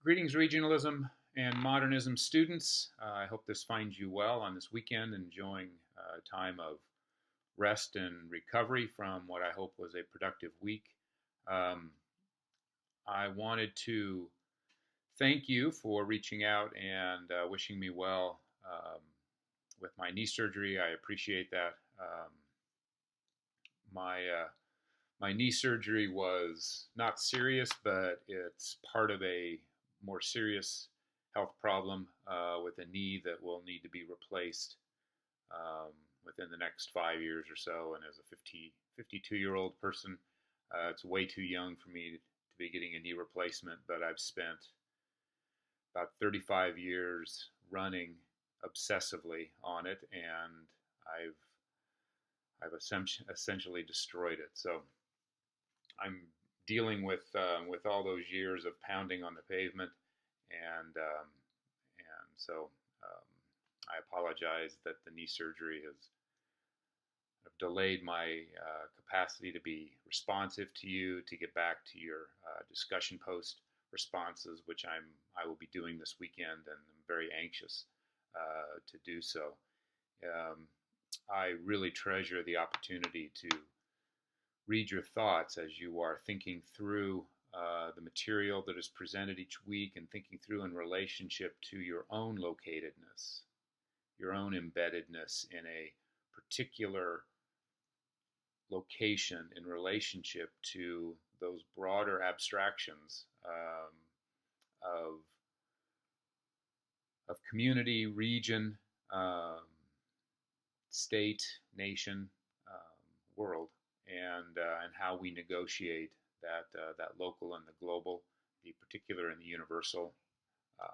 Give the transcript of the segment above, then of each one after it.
Greetings, regionalism and modernism students. I hope this finds you well on this weekend, enjoying a time of rest and recovery from what I hope was a productive week. Um, I wanted to thank you for reaching out and wishing me well with my knee surgery. I appreciate that. My knee surgery was not serious, but it's part of a more serious health problem with a knee that will need to be replaced um, within the next 5 years or so. And as a 52-year-old person, it's way too young for me to be getting a knee replacement, but I've spent about 35 years running obsessively on it, and I've essentially destroyed it. So I'm dealing with all those years of pounding on the pavement, and so um, I apologize that the knee surgery has delayed my capacity to be responsive to you, to get back to your discussion post responses, which I will be doing this weekend, and I'm very anxious to do so. Um, I really treasure the opportunity to read your thoughts as you are thinking through the material that is presented each week and thinking through in relationship to your own locatedness, your own embeddedness in a particular location in relationship to those broader abstractions of community, region, state, nation, world, and how we negotiate that local and the global, the particular and the universal, um,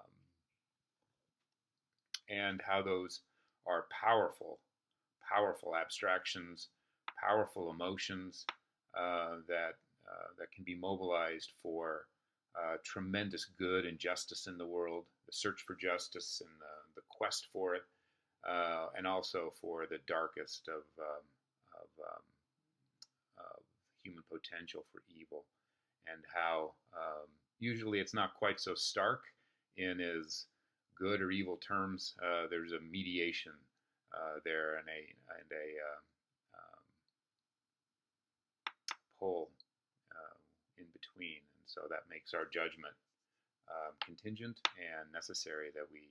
and how those are powerful abstractions, powerful emotions that can be mobilized for tremendous good and justice in the world, the search for justice and the quest for it, and also for the darkest of human potential for evil, and how usually it's not quite so stark in as good or evil terms. There's a mediation there and a um, pull in between, and so that makes our judgment contingent and necessary, that we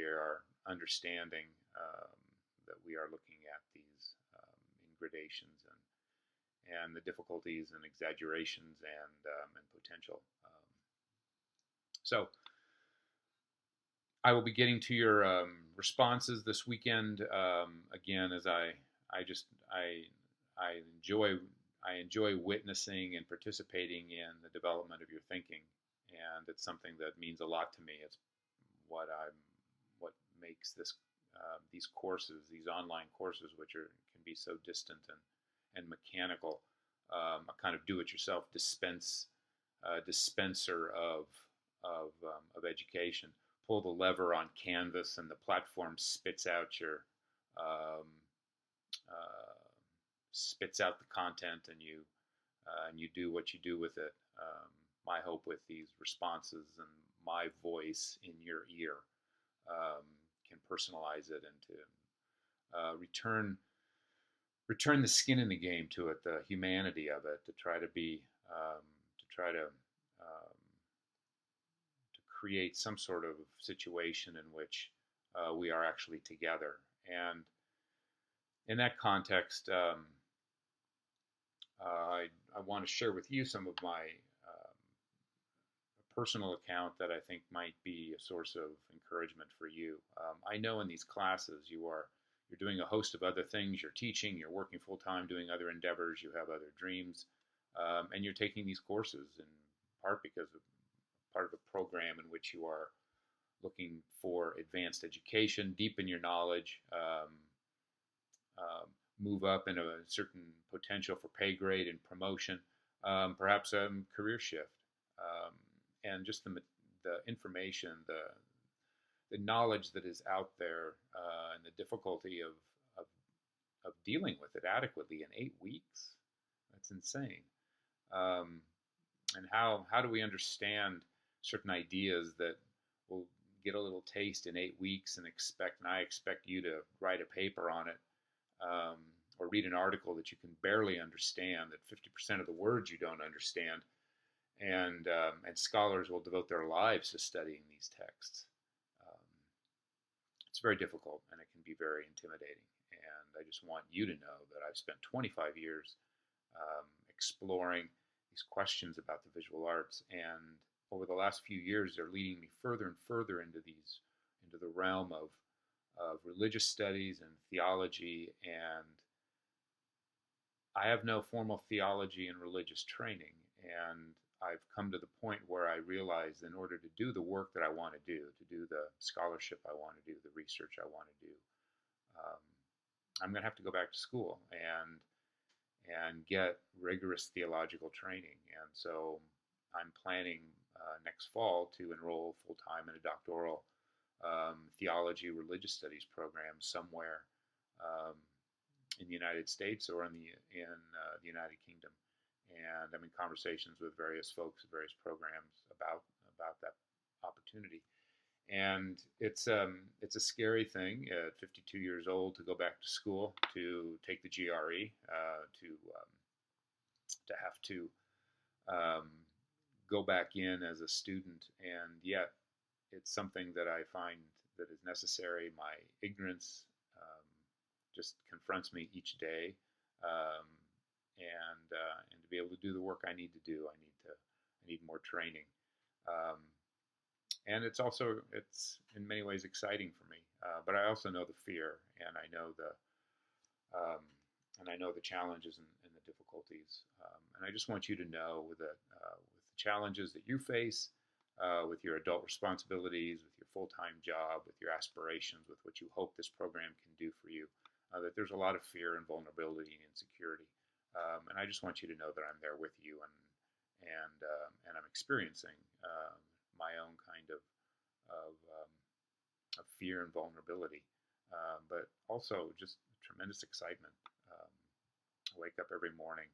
are understanding that we are looking at these in gradations and the difficulties and exaggerations and potential. So I will be getting to your responses this weekend. Again, as I enjoy witnessing and participating in the development of your thinking, and it's something that means a lot to me. It's what makes these courses, these online courses, which can be so distant and mechanical, a kind of do-it-yourself dispenser of education. Pull the lever on Canvas, and the platform spits out um, the content, and you do what you do with it. My hope with these responses and my voice in your ear um, can personalize it and to return the skin in the game to it, the humanity of it, to try to be to try to create some sort of situation in which we are actually together. And in that context, I want to share with you some of my personal account that I think might be a source of encouragement for you. I know in these classes you're doing a host of other things. You're teaching, you're working full time, doing other endeavors, you have other dreams, and you're taking these courses in part because of part of a program in which you are looking for advanced education, deepen your knowledge, move up in a certain potential for pay grade and promotion, perhaps a career shift, and just the information, the knowledge that is out there, and the difficulty of dealing with it adequately in 8 weeks. That's insane. And how do we understand certain ideas that will get a little taste in 8 weeks and I expect you to write a paper on it, um, or read an article that you can barely understand, that 50% of the words you don't understand, and scholars will devote their lives to studying these texts. Um, it's very difficult and it can be very intimidating. And I just want you to know that I've spent 25 years exploring these questions about the visual arts, and over the last few years, they're leading me further and further into the realm of religious studies and theology. And I have no formal theology and religious training, and I've come to the point where I realize in order to do the work that I want to do the scholarship I want to do, the research I want to do, um, I'm going to have to go back to school and get rigorous theological training. And so I'm planning next fall to enroll full time in a doctoral theology religious studies program somewhere um, in the United States or in the United Kingdom. And I'm in conversations with various folks, various programs about that opportunity. And it's a scary thing at 52 years old to go back to school to take the GRE, to have to um, go back in as a student, and yet it's something that I find that is necessary. My ignorance just confronts me each day, um, and to be able to do the work I need to do, I need more training. Um, and it's in many ways exciting for me, but I also know the fear, and um, I know the challenges and the difficulties. And I just want you to know that with the challenges that you face, with your adult responsibilities, with your full-time job, with your aspirations, with what you hope this program can do for you, that there's a lot of fear and vulnerability and insecurity. And I just want you to know that I'm there with you, and I'm experiencing my own kind of, um, of fear and vulnerability, but also just tremendous excitement. Um, I wake up every morning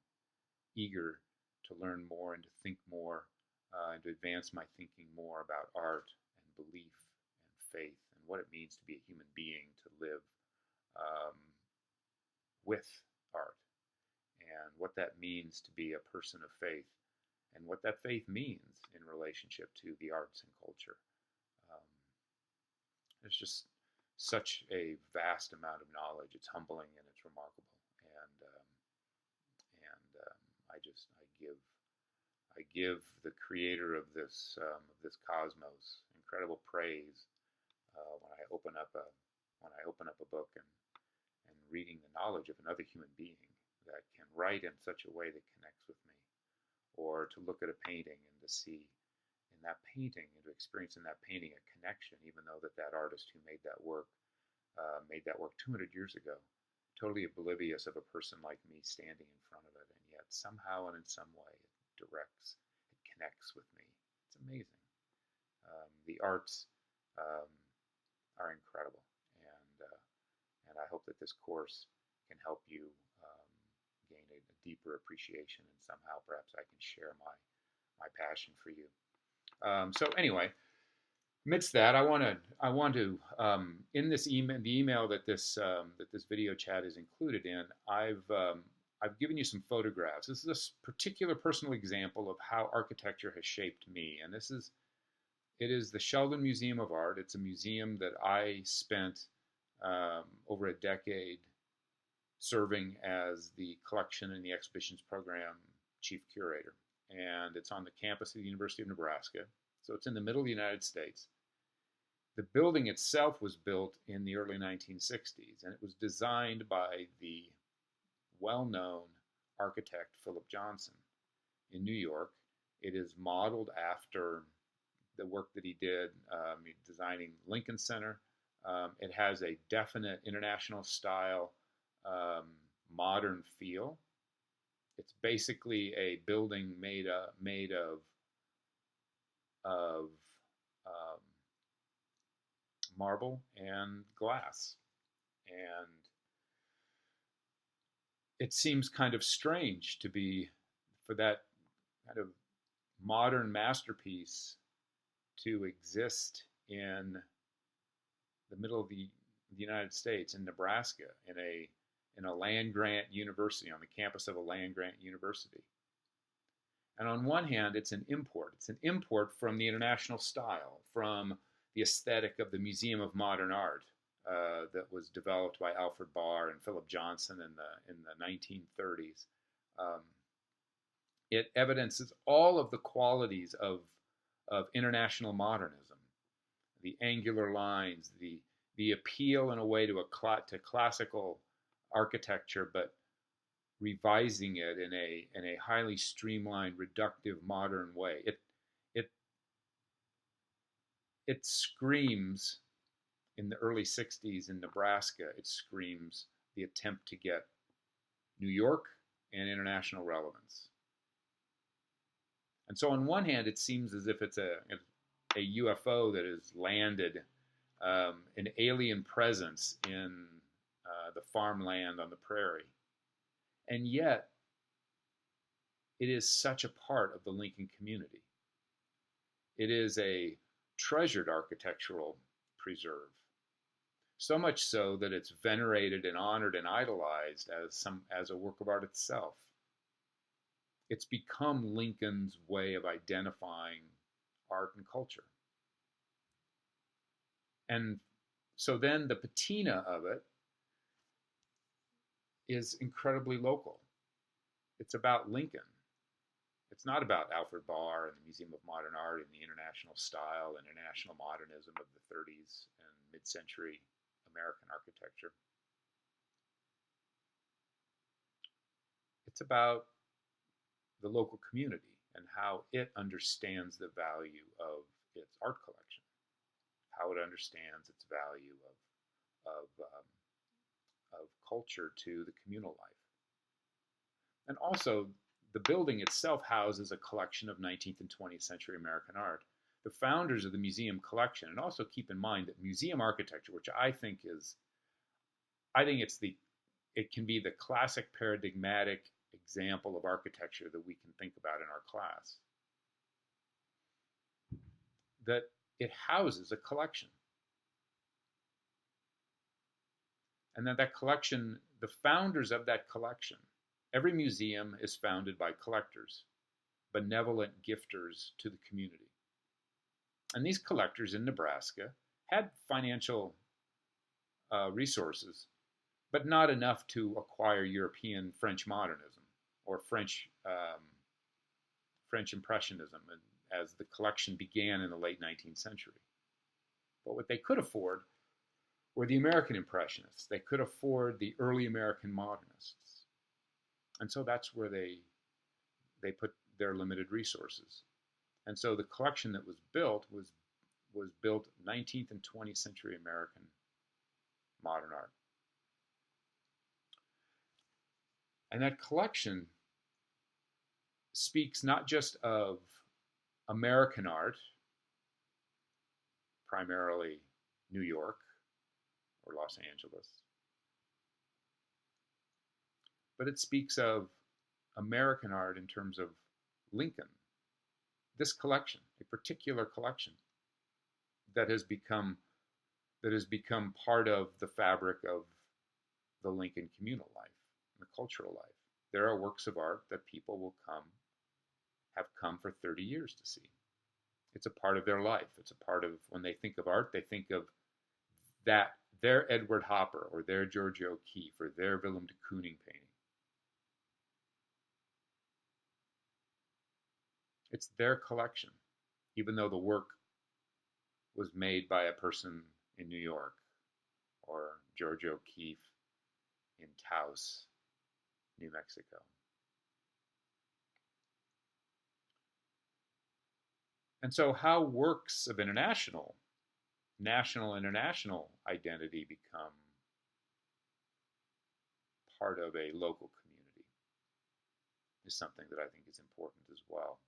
eager to learn more and to think more, and to advance my thinking more about art and belief and faith and what it means to be a human being, to live um, with art, and what that means to be a person of faith, and what that faith means in relationship to the arts and culture. Um, there's just such a vast amount of knowledge. It's humbling and it's remarkable. And I give the creator of this cosmos incredible praise when I open up a book and reading the knowledge of another human being that can write in such a way that connects with me, or to look at a painting and to see in that painting and to experience in that painting a connection, even though that artist who made that work 200 years ago, totally oblivious of a person like me standing in front of it, and yet somehow and in some way it connects with me. It's amazing. The arts um, are incredible, and I hope that this course can help you gain a deeper appreciation, and somehow perhaps I can share my passion for you. So anyway, amidst that, I want to in this email, the email that this video chat is included in, I've given you some photographs. This is a particular personal example of how architecture has shaped me, and it is the Sheldon Museum of Art. It's a museum that I spent over a decade serving as the collection and the exhibitions program chief curator, and it's on the campus of the University of Nebraska. So it's in the middle of the United States. The building itself was built in the early 1960s, and it was designed by the well-known architect Philip Johnson in New York. It is modeled after the work that he did designing Lincoln Center. It has a definite international style, modern feel. It's basically a building made of marble and glass, and it seems kind of strange for that kind of modern masterpiece to exist in the middle of the United States, in Nebraska, in a land grant university, on the campus of a land grant university. And on one hand, it's an import. It's an import from the international style, from the aesthetic of the Museum of Modern Art that was developed by Alfred Barr and Philip Johnson in the 1930s. It evidences all of the qualities of international modernism, the angular lines, the appeal in a way to classical architecture, but revising it in a highly streamlined, reductive, modern way. It screams, in the early 60s in Nebraska, it screams the attempt to get New York and international relevance. And so on one hand, it seems as if it's a UFO that has landed, an alien presence in the farmland on the prairie. And yet, it is such a part of the Lincoln community. It is a treasured architectural preserve. So much so that it's venerated and honored and idolized as a work of art itself. It's become Lincoln's way of identifying art and culture. And so then the patina of it is incredibly local. It's about Lincoln. It's not about Alfred Barr and the Museum of Modern Art and the international style and international modernism of the 30s and mid-century American architecture. It's about the local community and how it understands the value of its art collection, how it understands its value of culture to the communal life. And also, the building itself houses a collection of 19th and 20th century American art. The founders of the museum collection, and also keep in mind that museum architecture, which I think it can be the classic paradigmatic example of architecture that we can think about in our class, that it houses a collection. And that collection, the founders of that collection, every museum is founded by collectors, benevolent gifters to the community. And these collectors in Nebraska had financial resources, but not enough to acquire European French modernism or French Impressionism as the collection began in the late 19th century. But what they could afford were the American Impressionists. They could afford the early American modernists. And so that's where they put their limited resources. And so the collection that was built was built 19th and 20th century American modern art. And that collection speaks not just of American art, primarily New York or Los Angeles, but it speaks of American art in terms of Lincoln. This collection, a particular collection that has become part of the fabric of the Lincoln communal life, the cultural life. There are works of art that people have come for 30 years to see. It's a part of their life. It's a part of, when they think of art, they think of their Edward Hopper or their Georgia O'Keeffe or their Willem de Kooning painting. It's their collection, even though the work was made by a person in New York or Georgia O'Keeffe in Taos, New Mexico. And so how works of national international identity become part of a local community is something that I think is important as well.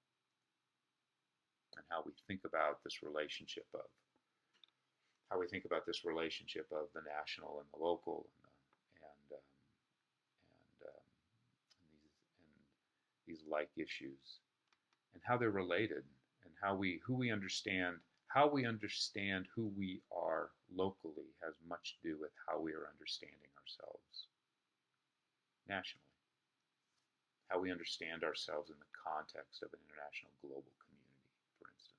And how we think about this relationship of the national and the local and these like issues, and how they're related, and who we understand how we understand who we are locally has much to do with how we are understanding ourselves nationally, how we understand ourselves in the context of an international global community, for instance.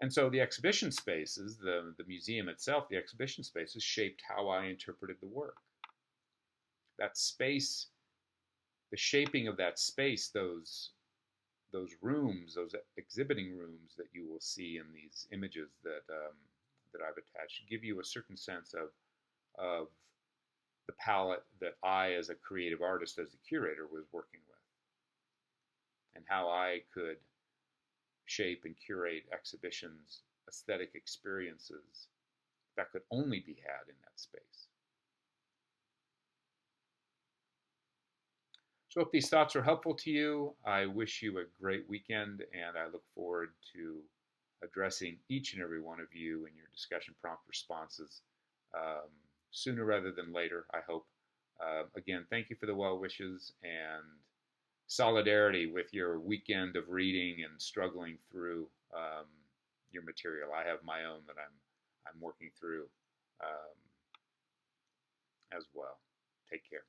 And so the exhibition spaces, the museum itself, the exhibition spaces shaped how I interpreted the work. That space, the shaping of that space, those rooms, those exhibiting rooms that you will see in these images that I've attached, give you a certain sense of the palette that I, as a creative artist, as a curator, was working with, and how I could shape and curate exhibitions, aesthetic experiences that could only be had in that space. So if these thoughts are helpful to you, I wish you a great weekend, and I look forward to addressing each and every one of you in your discussion prompt responses sooner rather than later, I hope. Again, thank you for the well wishes and solidarity with your weekend of reading and struggling through your material. I have my own that I'm working through as well. Take care.